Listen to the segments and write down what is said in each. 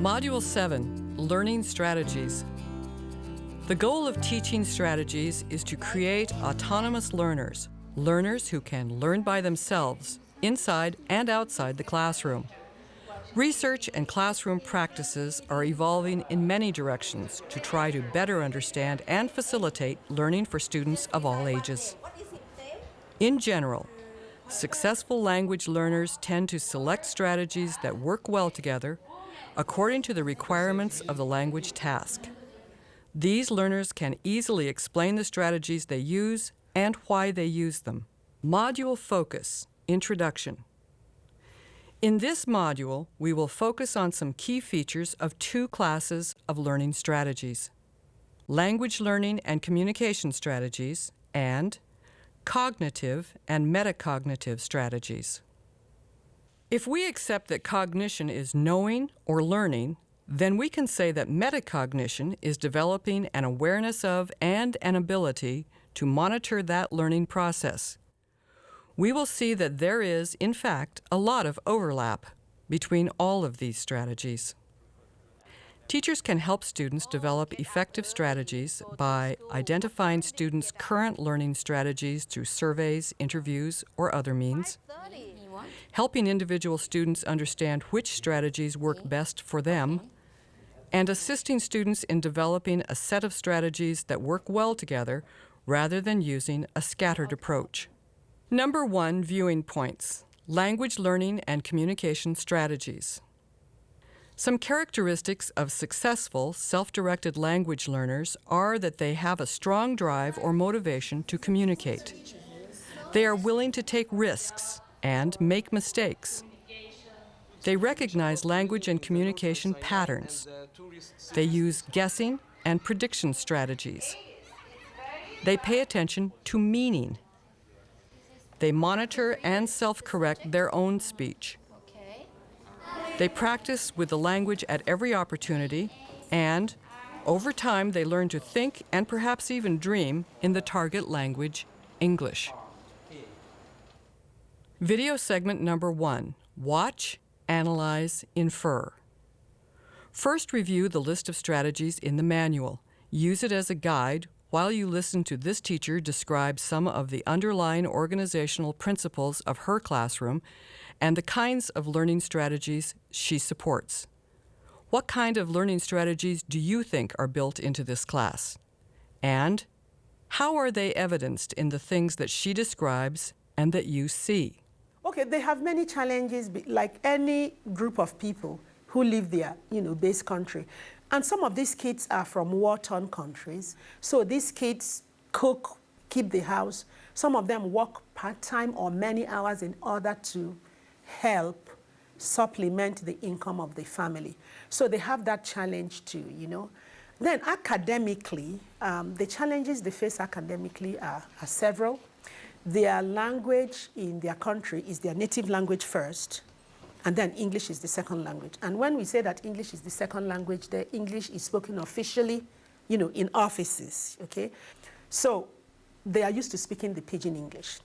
Module 7, Learning Strategies. The goal of teaching strategies is to create autonomous learners, learners who can learn by themselves, inside and outside the classroom. Research and classroom practices are evolving in many directions to try to better understand and facilitate learning for students of all ages. In general, successful language learners tend to select strategies that work well together according to the requirements of the language task. These learners can easily explain the strategies they use and why they use them. Module Focus, Introduction. In this module, we will focus on some key features of two classes of learning strategies: language learning and communication strategies, and cognitive and metacognitive strategies. If we accept that cognition is knowing or learning, then we can say that metacognition is developing an awareness of and an ability to monitor that learning process. We will see that there is, in fact, a lot of overlap between all of these strategies. Teachers can help students develop effective strategies by identifying students' current learning strategies through surveys, interviews, or other means, helping individual students understand which strategies work best for them, and assisting students in developing a set of strategies that work well together rather than using a scattered approach. Number 1, viewing points: language learning and communication strategies. Some characteristics of successful, self-directed language learners are that they have a strong drive or motivation to communicate. They are willing to take risks and make mistakes. They recognize language and communication patterns. They use guessing and prediction strategies. They pay attention to meaning. They monitor and self-correct their own speech. They practice with the language at every opportunity, and over time they learn to think and perhaps even dream in the target language, English. Video segment number 1, Watch, Analyze, Infer. First, review the list of strategies in the manual. Use it as a guide while you listen to this teacher describe some of the underlying organizational principles of her classroom and the kinds of learning strategies she supports. What kind of learning strategies do you think are built into this class? And how are they evidenced in the things that she describes and that you see? Okay, they have many challenges, like any group of people who live their, base country. And some of these kids are from war-torn countries. So these kids cook, keep the house. Some of them work part-time or many hours in order to help supplement the income of the family. So they have that challenge too, Then academically, the challenges they face academically are several. Their language in their country is their native language first, and then English is the second language. And when we say that English is the second language, the English is spoken officially, in offices, okay? So they are used to speaking the pidgin English.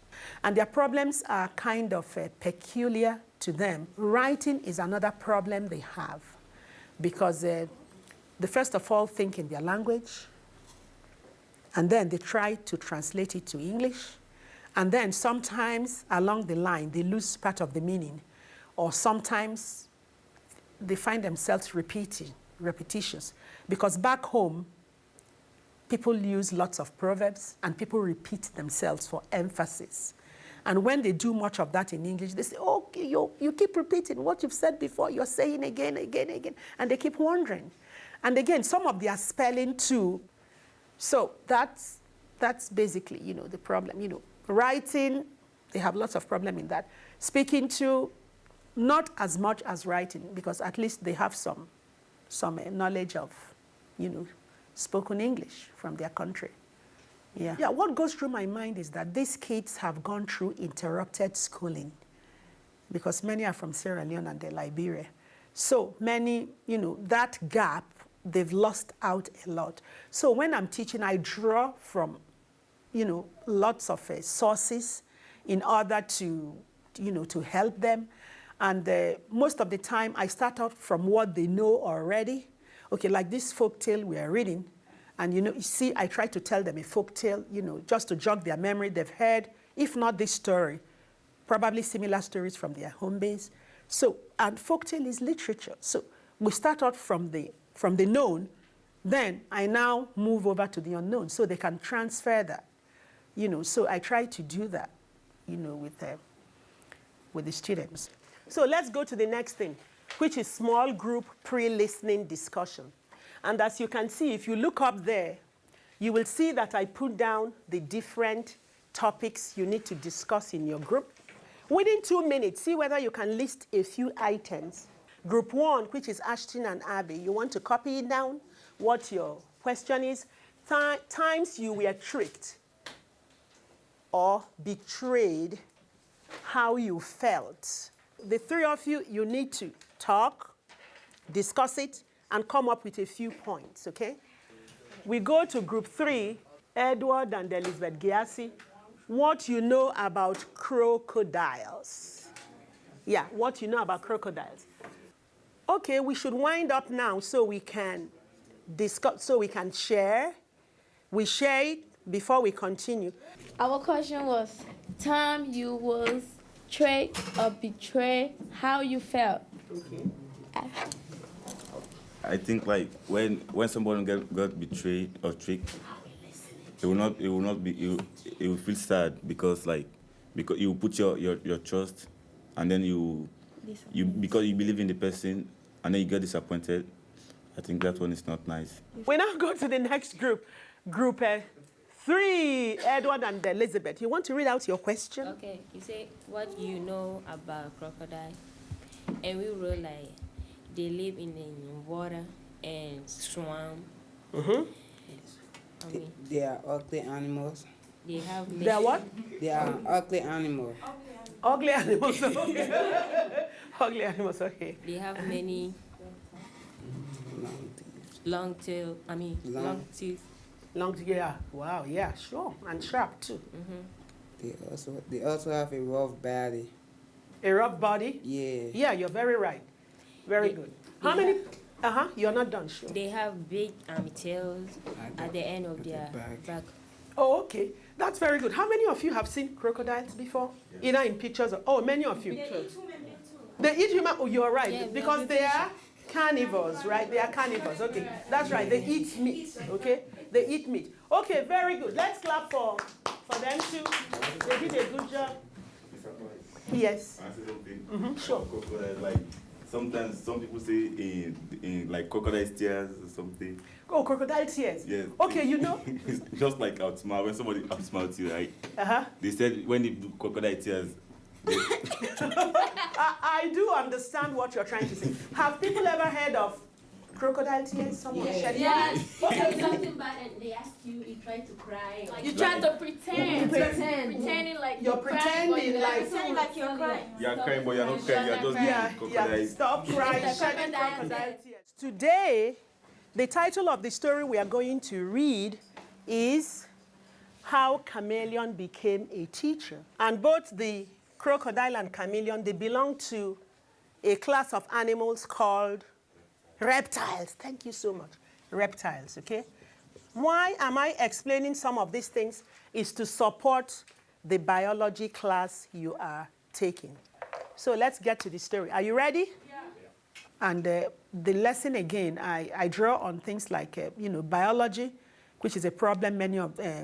And their problems are kind of peculiar to them. Writing is another problem they have, because they first of all think in their language, and then they try to translate it to English. And then sometimes along the line, they lose part of the meaning. Or sometimes they find themselves repetitious. Because back home, people use lots of proverbs and people repeat themselves for emphasis. And when they do much of that in English, they say, oh, you keep repeating what you've said before. You're saying again. And they keep wondering. And again, some of their spelling too. So that's basically, the problem, Writing, they have lots of problem in that. Speaking to, not as much as writing, because at least they have some knowledge of, spoken English from their country. Yeah, what goes through my mind is that these kids have gone through interrupted schooling, because many are from Sierra Leone and Liberia. So many, that gap, they've lost out a lot. So when I'm teaching, I draw from lots of sources in order to, to help them. And most of the time, I start out from what they know already. Okay, like this folk tale we are reading. And you see, I try to tell them a folk tale, just to jog their memory. They've heard, if not this story, probably similar stories from their home base. So, and folk tale is literature. So we start out from the known, then I now move over to the unknown so they can transfer that. So I try to do that, with the students. So let's go to the next thing, which is small group pre-listening discussion. And as you can see, if you look up there, you will see that I put down the different topics you need to discuss in your group. Within 2 minutes, see whether you can list a few items. Group 1, which is Ashton and Abby, you want to copy it down, what your question is. Times you were tricked or betrayed, how you felt. The 3 of you, you need to talk, discuss it, and come up with a few points, okay? We go to group 3, Edward and Elizabeth Giassi. What you know about crocodiles. Yeah, what you know about crocodiles. Okay, we should wind up now so we can discuss, so we can share. We share it before we continue. Our question was, time you was tricked or betrayed, how you felt. Okay. I think like when someone got betrayed or tricked, it will feel sad because you put your trust, and then because you believe in the person, and then you get disappointed. I think that one is not nice. We now go to the next group, Group 3, Edward and Elizabeth. You want to read out your question? Okay, you say what you know about crocodile, and we wrote like they live in the water and swamp. Mm-hmm. They are ugly animals. They have. They are what? They are ugly animals. Ugly animals. Okay. Ugly animals. Okay. They have many long tail. Long teeth. Yeah. Wow. Yeah. Sure. And sharp too. Mm-hmm. They also have a rough body. A rough body. Yeah. Yeah. You're very right. Very good. How many? You're not done. Sure. They have big tails at the end of their back. Oh, okay. That's very good. How many of you have seen crocodiles before? Yes. Either in pictures or... Oh, many of you. They eat human beings too. They eat human... Oh, you're right. Yeah, because they are carnivores, right? They are carnivores. Okay. That's right. They eat meat. Okay? They eat meat. Okay, very good. Let's clap for them too. They did a good job. Yes. Sure. Like sometimes some people say in like crocodile tears or something. Oh, crocodile tears. Yes. Okay, you know. It's just like outsmart. When somebody outsmarts you, right? They said when they do crocodile tears. I do understand what you're trying to say. Have people ever heard of crocodile tears? Someone shed Yes. Okay, something bad and they ask you, you try to cry. Like, you try to pretend. Pretending like you're pretending like you're crying. You're crying, but you're not crying. You're just doing crocodile. Yeah. Stop crying. Shedding crocodile tears. Today, the title of the story we are going to read is How Chameleon Became a Teacher. And both the crocodile and chameleon, they belong to a class of animals called reptiles. Thank you so much. Reptiles, okay? Why am I explaining some of these things? Is to support the biology class you are taking. So let's get to the story. Are you ready? Yeah. And the lesson again, I draw on things like, biology, which is a problem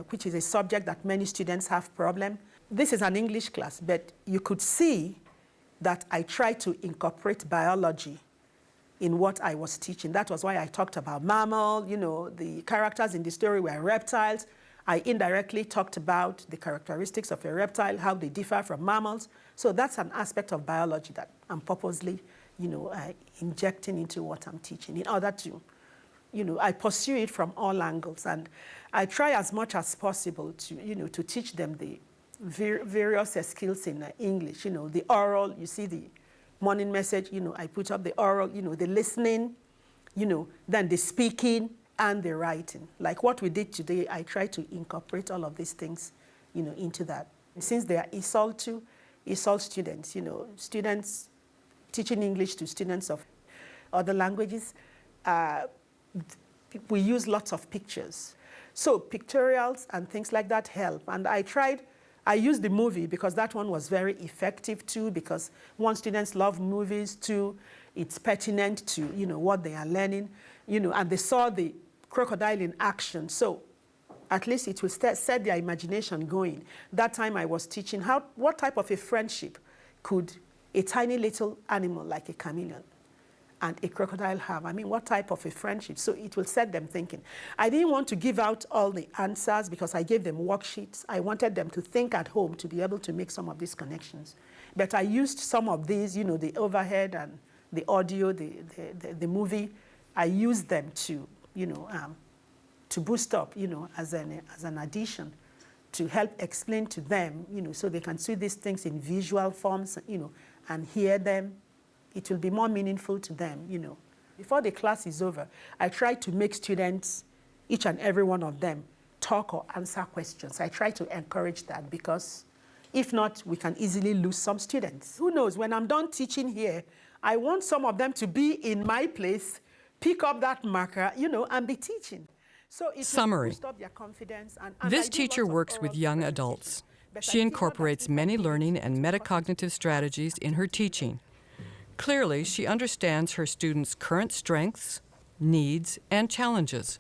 which is a subject that many students have problem. This is an English class, but you could see that I try to incorporate biology in what I was teaching. That was why I talked about mammal, the characters in the story were reptiles. I indirectly talked about the characteristics of a reptile, how they differ from mammals. So that's an aspect of biology that I'm purposely, injecting into what I'm teaching in order to, I pursue it from all angles. And I try as much as possible to, to teach them the various skills in English, the oral, you see the morning message, I put up the oral, the listening, then the speaking and the writing. Like what we did today, I try to incorporate all of these things, into that. Since they are ESOL 2, ESOL students, students teaching English to students of other languages, we use lots of pictures. So pictorials and things like that help. And I used the movie because that one was very effective too, because one, students love movies, two, it's pertinent to, what they are learning, and they saw the crocodile in action. So at least it will set their imagination going. That time I was teaching what type of a friendship could a tiny little animal like a chameleon and a crocodile have? I mean, what type of a friendship? So it will set them thinking. I didn't want to give out all the answers because I gave them worksheets. I wanted them to think at home to be able to make some of these connections. But I used some of these, the overhead and the audio, the movie. I used them to, to boost up, as an addition, to help explain to them, so they can see these things in visual forms, and hear them. It will be more meaningful to them, Before the class is over, I try to make students, each and every one of them, talk or answer questions. I try to encourage that because if not, we can easily lose some students. Who knows, when I'm done teaching here, I want some of them to be in my place, pick up that marker, and be teaching. So it Summary. will boost up their confidence. And This I do teacher lots of works oral with young presentations. adults. But She I feel incorporates that many people learning need and to metacognitive strategies in her teaching. Clearly, she understands her students' current strengths, needs, and challenges.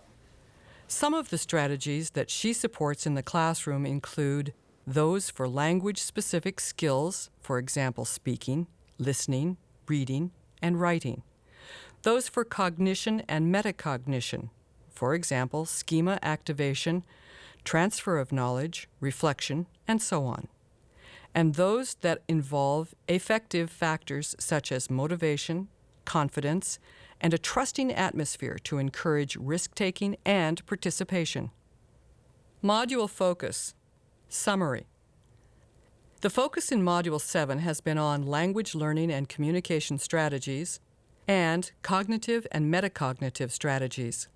Some of the strategies that she supports in the classroom include those for language-specific skills, for example, speaking, listening, reading, and writing. Those for cognition and metacognition, for example, schema activation, transfer of knowledge, reflection, and so on. And those that involve affective factors such as motivation, confidence, and a trusting atmosphere to encourage risk-taking and participation. Module focus. Summary. The focus in Module 7 has been on language learning and communication strategies and cognitive and metacognitive strategies.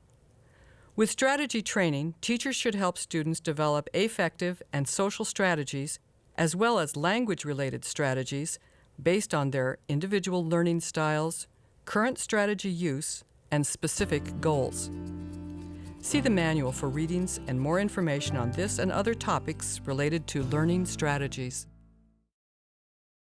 With strategy training, teachers should help students develop affective and social strategies as well as language-related strategies based on their individual learning styles, current strategy use, and specific goals. See the manual for readings and more information on this and other topics related to learning strategies.